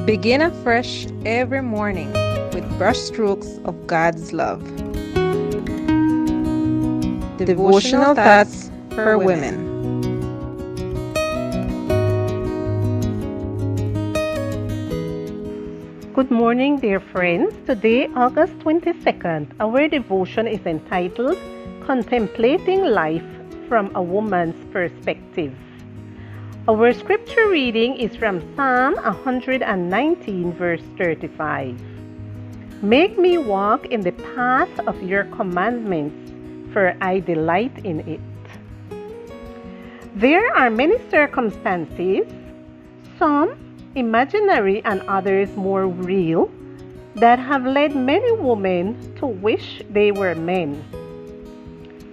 Begin afresh every morning with brushstrokes of God's love. Devotional thoughts for women. Good morning, dear friends. Today, August 22nd, our devotion is entitled Contemplating Life from a Woman's Perspective. Our scripture reading is from Psalm 119, verse 35. Make me walk in the path of your commandments, for I delight in it. There are many circumstances, some imaginary and others more real, that have led many women to wish they were men.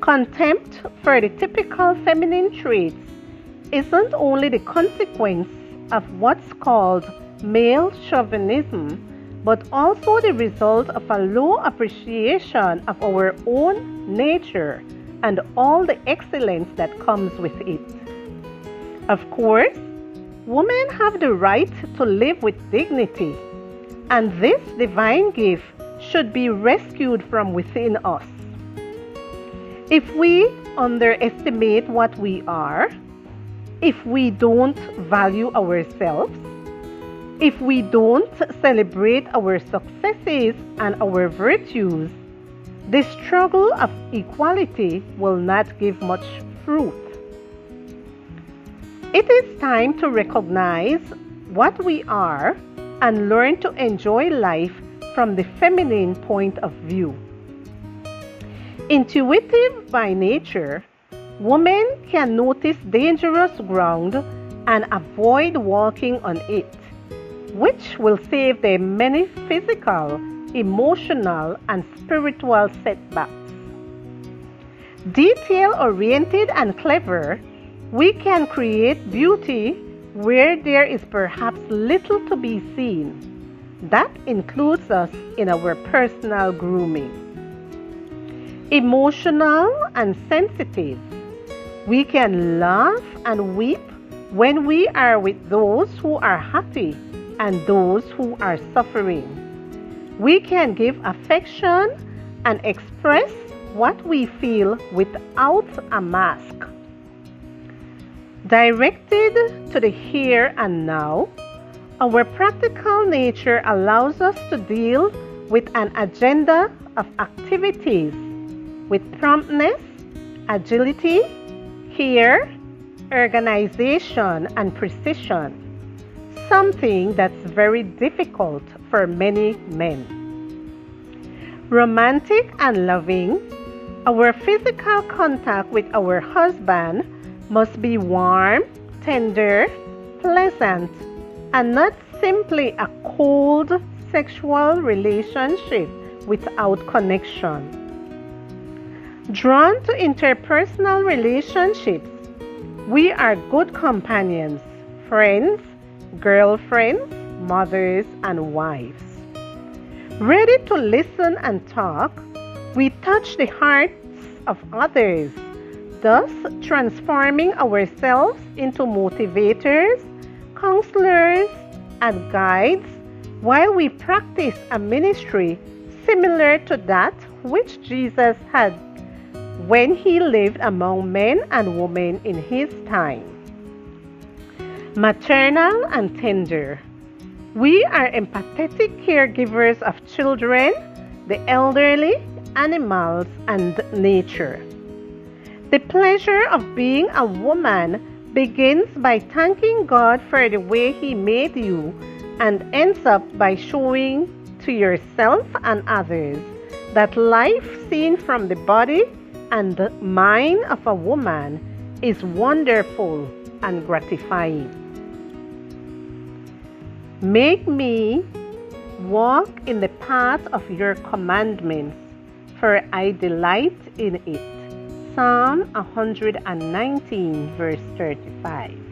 Contempt for the typical feminine traits isn't only the consequence of what's called male chauvinism, but also the result of a low appreciation of our own nature and all the excellence that comes with it. Of course, women have the right to live with dignity, and this divine gift should be rescued from within us. If we underestimate what we are, if we don't value ourselves, if we don't celebrate our successes and our virtues, the struggle of equality will not give much fruit. It is time to recognize what we are and learn to enjoy life from the feminine point of view. Intuitive by nature, women can notice dangerous ground and avoid walking on it, which will save them many physical, emotional, and spiritual setbacks. Detail-oriented and clever, we can create beauty where there is perhaps little to be seen. That includes us in our personal grooming. Emotional and sensitive, we can laugh and weep when we are with those who are happy and those who are suffering. We can give affection and express what we feel without a mask. Directed to the here and now, our practical nature allows us to deal with an agenda of activities with promptness, agility, care, organization, and precision, something that's very difficult for many men. Romantic and loving, our physical contact with our husband must be warm, tender, pleasant, and not simply a cold sexual relationship without connection. Drawn to interpersonal relationships, we are good companions, friends, girlfriends, mothers, and wives. Ready to listen and talk, we touch the hearts of others, thus transforming ourselves into motivators, counselors, and guides while we practice a ministry similar to that which Jesus had when he lived among men and women in his time. Maternal and tender, we are empathetic caregivers of children, the elderly, animals, and nature. The pleasure of being a woman begins by thanking God for the way he made you and ends up by showing to yourself and others that life seen from the body and the mind of a woman is wonderful and gratifying. Make me walk in the path of your commandments, for I delight in it. Psalm 119, verse 35.